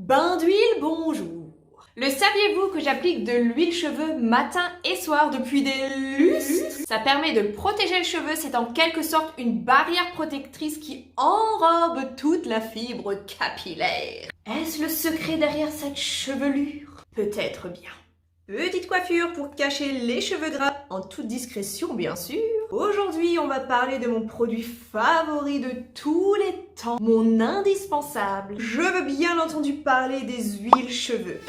Bain d'huile, bonjour. Le saviez-vous que j'applique de l'huile cheveux matin et soir depuis des lustres? Ça permet de protéger le cheveu, c'est en quelque sorte une barrière protectrice qui enrobe toute la fibre capillaire. Est-ce le secret derrière cette chevelure? Peut-être bien. Petite coiffure pour cacher les cheveux gras, en toute discrétion bien sûr. Aujourd'hui, on va parler de mon produit favori de tous les temps, mon indispensable. Je veux bien entendu parler des huiles cheveux.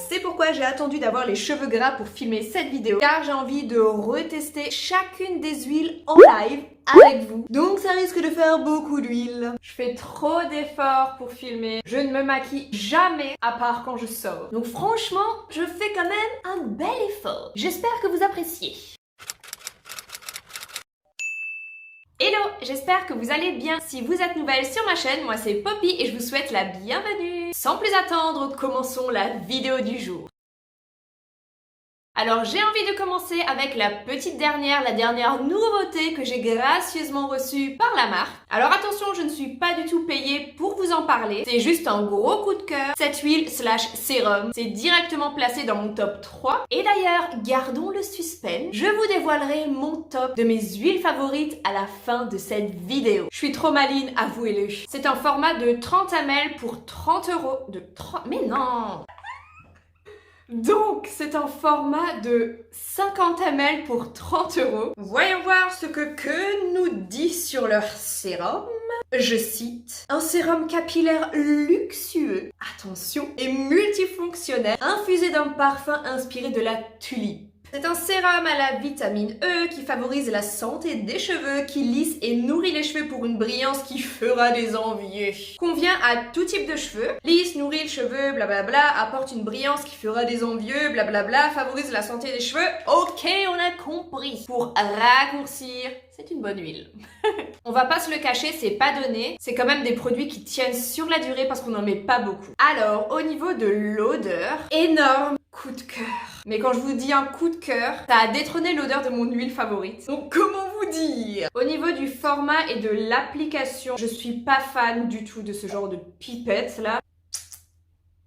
C'est pourquoi j'ai attendu d'avoir les cheveux gras pour filmer cette vidéo, car j'ai envie de retester chacune des huiles en live avec vous. Donc ça risque de faire beaucoup d'huile. Je fais trop d'efforts pour filmer. Je ne me maquille jamais à part quand je sors. Donc franchement, je fais quand même un bel effort. J'espère que vous appréciez. Hello, j'espère que vous allez bien. Si vous êtes nouvelle sur ma chaîne, moi c'est Poppy et je vous souhaite la bienvenue. Sans plus attendre, commençons la vidéo du jour. Alors j'ai envie de commencer avec la dernière nouveauté que j'ai gracieusement reçue par la marque. Alors attention, je ne suis pas du tout payée pour vous en parler, c'est juste un gros coup de cœur. Cette huile / sérum, c'est directement placé dans mon top 3. Et d'ailleurs, gardons le suspense, je vous dévoilerai mon top de mes huiles favorites à la fin de cette vidéo. Je suis trop maligne, avouez-le. C'est un format de 30 ml pour 30 €. Mais non! Donc, c'est un format de 50 ml pour 30 €. Voyons voir ce que nous dit sur leur sérum. Je cite, un sérum capillaire luxueux, attention, et multifonctionnel, infusé d'un parfum inspiré de la tulipe. C'est un sérum à la vitamine E qui favorise la santé des cheveux, qui lisse et nourrit les cheveux pour une brillance qui fera des envieux. Convient à tout type de cheveux. Lisse, nourrit le cheveu, blablabla, apporte une brillance qui fera des envieux, blablabla, favorise la santé des cheveux. Ok, on a compris. Pour raccourcir, c'est une bonne huile. On va pas se le cacher, c'est pas donné. C'est quand même des produits qui tiennent sur la durée parce qu'on n'en met pas beaucoup. Alors, au niveau de l'odeur, énorme coup de cœur. Mais quand je vous dis un coup de cœur, ça a détrôné l'odeur de mon huile favorite. Donc comment vous dire? Au niveau du format et de l'application, je suis pas fan du tout de ce genre de pipette là.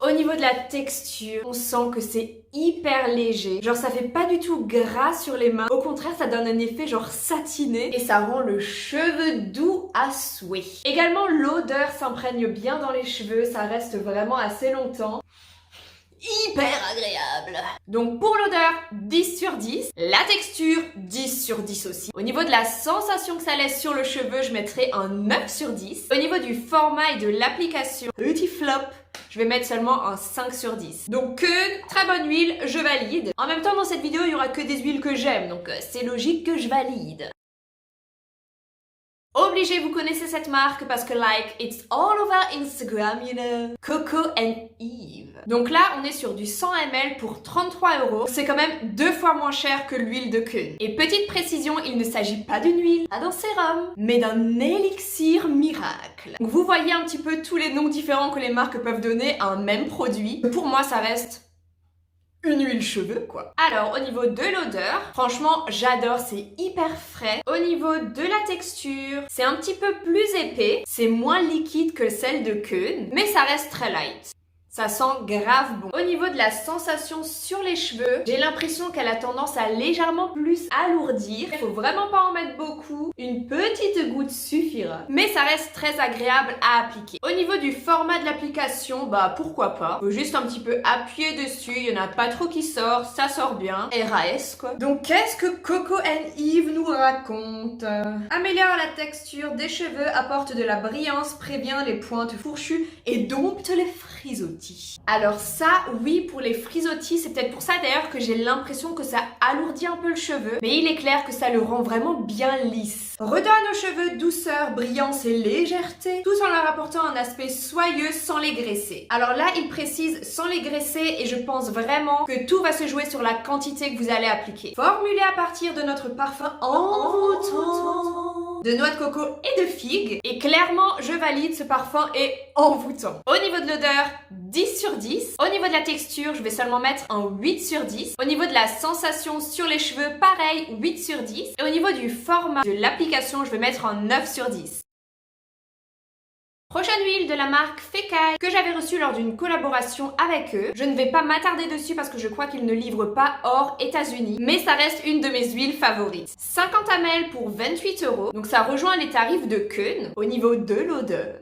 Au niveau de la texture, on sent que c'est hyper léger. Genre ça fait pas du tout gras sur les mains. Au contraire, ça donne un effet genre satiné et ça rend le cheveu doux à souhait. Également, l'odeur s'imprègne bien dans les cheveux, ça reste vraiment assez longtemps. Hyper agréable. Donc pour l'odeur, 10 sur 10. La texture, 10 sur 10 aussi. Au niveau de la sensation que ça laisse sur le cheveu, je mettrai un 9 sur 10. Au niveau du format et de l'application, petit flop, je vais mettre seulement un 5 sur 10. Donc très bonne huile, je valide. En même temps, dans cette vidéo, il y aura que des huiles que j'aime, donc c'est logique que je valide. Obligé, vous connaissez cette marque parce que like, it's all over Instagram, you know. Coco and Eve. Donc là, on est sur du 100 ml pour 33 €. C'est quand même 2 fois moins cher que l'huile de Keune. Et petite précision, il ne s'agit pas d'une huile, pas d'un sérum, mais d'un élixir miracle. Donc vous voyez un petit peu tous les noms différents que les marques peuvent donner à un même produit. Pour moi, ça reste une huile cheveux quoi. Alors au niveau de l'odeur, franchement j'adore, c'est hyper frais. Au niveau de la texture, c'est un petit peu plus épais, c'est moins liquide que celle de Keune, mais ça reste très light. Ça sent grave bon. Au niveau de la sensation sur les cheveux, j'ai l'impression qu'elle a tendance à légèrement plus alourdir. Il faut vraiment pas en mettre beaucoup. Une petite goutte suffira. Mais ça reste très agréable à appliquer. Au niveau du format de l'application, bah pourquoi pas. Faut juste un petit peu appuyer dessus. Il y en a pas trop qui sort. Ça sort bien. RAS quoi. Donc qu'est-ce que Coco and Eve nous raconte? Améliore la texture des cheveux, apporte de la brillance, prévient les pointes fourchues et dompte les frisottis. Alors ça, oui, pour les frisottis, c'est peut-être pour ça d'ailleurs que j'ai l'impression que ça alourdit un peu le cheveu, mais il est clair que ça le rend vraiment bien lisse. Redonne aux cheveux douceur, brillance et légèreté, tout en leur apportant un aspect soyeux sans les graisser. Alors là, il précise sans les graisser et je pense vraiment que tout va se jouer sur la quantité que vous allez appliquer. Formulé à partir de notre parfum envoûtant de noix de coco et de figue. Et clairement, je valide, ce parfum est envoûtant. Au niveau de l'odeur, 10 sur 10. Au niveau de la texture, je vais seulement mettre un 8 sur 10. Au niveau de la sensation sur les cheveux, pareil, 8 sur 10. Et au niveau du format de l'application, je vais mettre un 9 sur 10. Prochaine huile de la marque Fekai que j'avais reçue lors d'une collaboration avec eux. Je ne vais pas m'attarder dessus parce que je crois qu'ils ne livrent pas hors États-Unis, mais ça reste une de mes huiles favorites. 50 ml pour 28 €, donc ça rejoint les tarifs de Keun au niveau de l'odeur.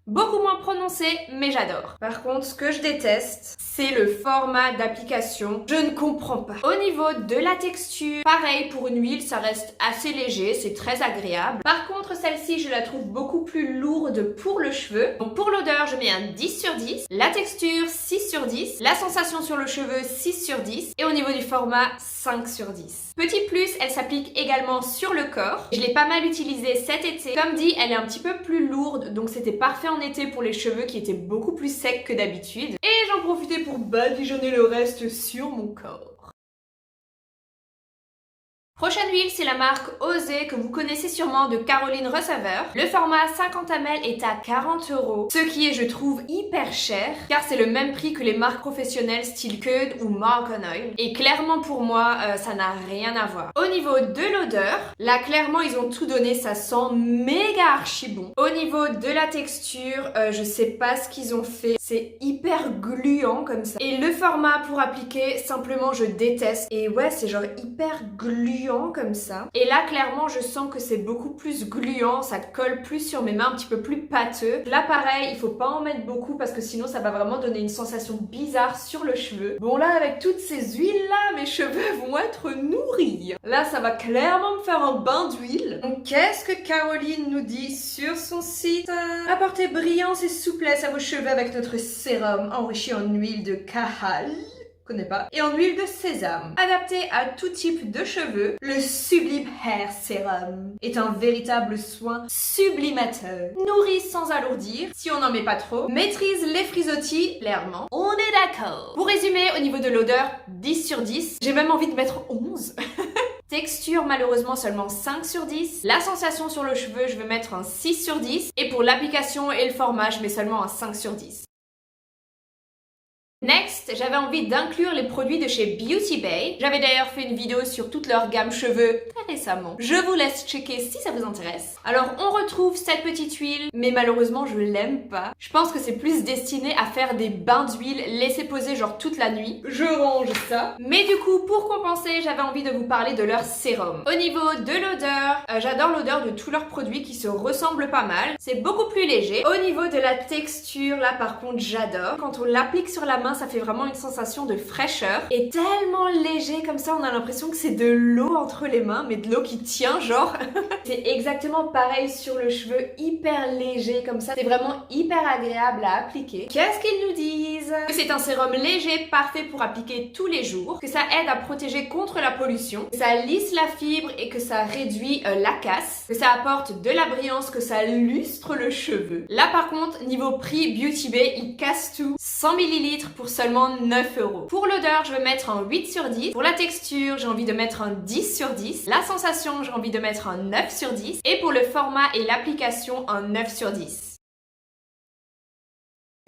Beaucoup moins prononcé, mais j'adore. Par contre, ce que je déteste, c'est le format d'application. Je ne comprends pas. Au niveau de la texture, pareil, pour une huile, ça reste assez léger, c'est très agréable. Par contre, celle-ci, je la trouve beaucoup plus lourde pour le cheveu. Donc pour l'odeur, je mets un 10 sur 10. La texture, 6 sur 10. La sensation sur le cheveu, 6 sur 10. Et au niveau du format, 5 sur 10. Petit plus, elle s'applique également sur le corps. Je l'ai pas mal utilisée cet été. Comme dit, elle est un petit peu plus lourde, donc c'était parfait en été pour les cheveux qui étaient beaucoup plus secs que d'habitude. Et j'en profitais pour badigeonner le reste sur mon corps. Prochaine huile, c'est la marque Osé que vous connaissez sûrement de Caroline Receveur. Le format 50 ml est à 40 €, ce qui est, je trouve, hyper cher car c'est le même prix que les marques professionnelles style Keun ou Moroccan Oil. Et clairement pour moi, ça n'a rien à voir. Au niveau de l'odeur, là clairement ils ont tout donné, ça sent méga archi bon. Au niveau de la texture, je sais pas ce qu'ils ont fait, c'est hyper gluant comme ça. Et le format pour appliquer, simplement je déteste. Et ouais, c'est genre hyper gluant comme ça. Et là clairement je sens que c'est beaucoup plus gluant, ça colle plus sur mes mains, un petit peu plus pâteux. Là pareil, il faut pas en mettre beaucoup parce que sinon ça va vraiment donner une sensation bizarre sur le cheveu. Bon là avec toutes ces huiles là, mes cheveux vont être nourris. Là ça va clairement me faire un bain d'huile. Donc qu'est-ce que Caroline nous dit sur son site? Apportez brillance et souplesse à vos cheveux avec notre sérum enrichi en huile de cajal. Connais pas. Et en huile de sésame. Adapté à tout type de cheveux, le Sublime Hair Serum est un véritable soin sublimateur. Nourrit sans alourdir, si on n'en met pas trop. Maîtrise les frisottis, clairement. On est d'accord. Pour résumer, au niveau de l'odeur, 10 sur 10. J'ai même envie de mettre 11. Texture, malheureusement, seulement 5 sur 10. La sensation sur le cheveu, je vais mettre un 6 sur 10. Et pour l'application et le format, je mets seulement un 5 sur 10. Next, j'avais envie d'inclure les produits de chez Beauty Bay. J'avais d'ailleurs fait une vidéo sur toute leur gamme cheveux très récemment. Je vous laisse checker si ça vous intéresse. Alors, on retrouve cette petite huile, mais malheureusement, je l'aime pas. Je pense que c'est plus destiné à faire des bains d'huile laissés poser genre toute la nuit. Je range ça. Mais du coup, pour compenser, j'avais envie de vous parler de leur sérum. Au niveau de l'odeur, j'adore l'odeur de tous leurs produits qui se ressemblent pas mal. C'est beaucoup plus léger. Au niveau de la texture, là par contre, j'adore. Quand on l'applique sur la main, ça fait vraiment une sensation de fraîcheur et tellement léger comme ça, on a l'impression que c'est de l'eau entre les mains, mais de l'eau qui tient genre. C'est exactement pareil sur le cheveu, hyper léger comme ça, c'est vraiment hyper agréable à appliquer. Qu'est-ce qu'ils nous disent? Que c'est un sérum léger, parfait pour appliquer tous les jours, que ça aide à protéger contre la pollution, que ça lisse la fibre et que ça réduit la casse, que ça apporte de la brillance, que ça lustre le cheveu. Là par contre, niveau prix, Beauty Bay, il casse tout. 100 ml pour seulement 9 €. Pour l'odeur, je vais mettre un 8 sur 10. Pour la texture, j'ai envie de mettre un 10 sur 10. La sensation, j'ai envie de mettre un 9 sur 10. Et pour le format et l'application, un 9 sur 10.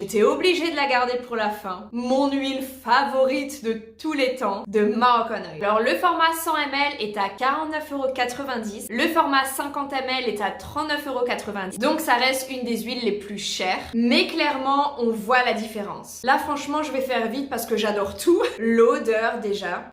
J'étais obligée de la garder pour la fin. Mon huile favorite de tous les temps, de Moroccan Oil. Alors le format 100 ml est à 49,90 €. Le format 50 ml est à 39,90 €. Donc ça reste une des huiles les plus chères. Mais clairement, on voit la différence. Là franchement, je vais faire vite parce que j'adore tout. L'odeur déjà.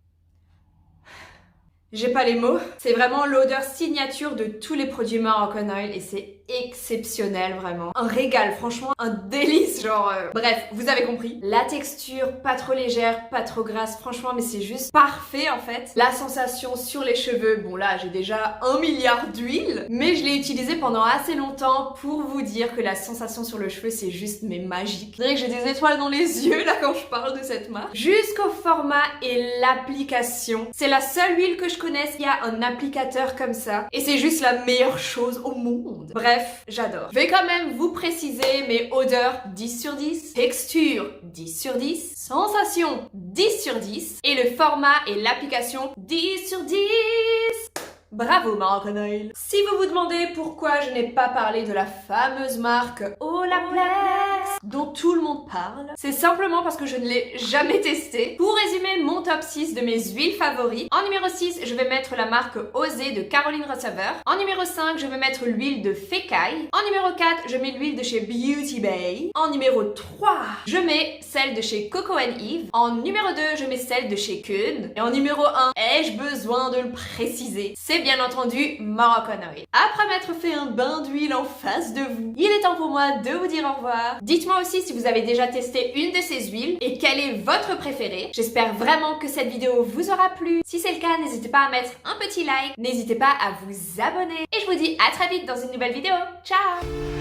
J'ai pas les mots. C'est vraiment l'odeur signature de tous les produits Moroccan Oil et c'est exceptionnel vraiment. Un régal, franchement, un délice genre... Bref, vous avez compris. La texture, pas trop légère, pas trop grasse, franchement, mais c'est juste parfait en fait. La sensation sur les cheveux, bon là, j'ai déjà 1 milliard d'huiles, mais je l'ai utilisé pendant assez longtemps pour vous dire que la sensation sur le cheveu, c'est juste mais magique. Je dirais que j'ai des étoiles dans les yeux là quand je parle de cette marque. Jusqu'au format et l'application. C'est la seule huile que je connaisse qui a un applicateur comme ça et c'est juste la meilleure chose au monde. Bref, j'adore. Je vais quand même vous préciser mes odeurs 10 sur 10, texture 10 sur 10, sensation 10 sur 10 et le format et l'application 10 sur 10. Bravo Moroccan Oil. Si vous vous demandez pourquoi je n'ai pas parlé de la fameuse marque Olaplex, dont tout le monde parle. C'est simplement parce que je ne l'ai jamais testé. Pour résumer mon top 6 de mes huiles favorites, en numéro 6, je vais mettre la marque Osé de Caroline Rosaver. En numéro 5, je vais mettre l'huile de Fekkai. En numéro 4, je mets l'huile de chez Beauty Bay. En numéro 3, je mets celle de chez Coco & Eve. En numéro 2, je mets celle de chez Kuhn. Et en numéro 1, ai-je besoin de le préciser, c'est bien entendu Moroccan Oil. Après m'être fait un bain d'huile en face de vous, il est temps pour moi de vous dire au revoir. Dites-moi aussi si vous avez déjà testé une de ces huiles et quelle est votre préférée. J'espère vraiment que cette vidéo vous aura plu. Si c'est le cas, n'hésitez pas à mettre un petit like, n'hésitez pas à vous abonner et je vous dis à très vite dans une nouvelle vidéo. Ciao!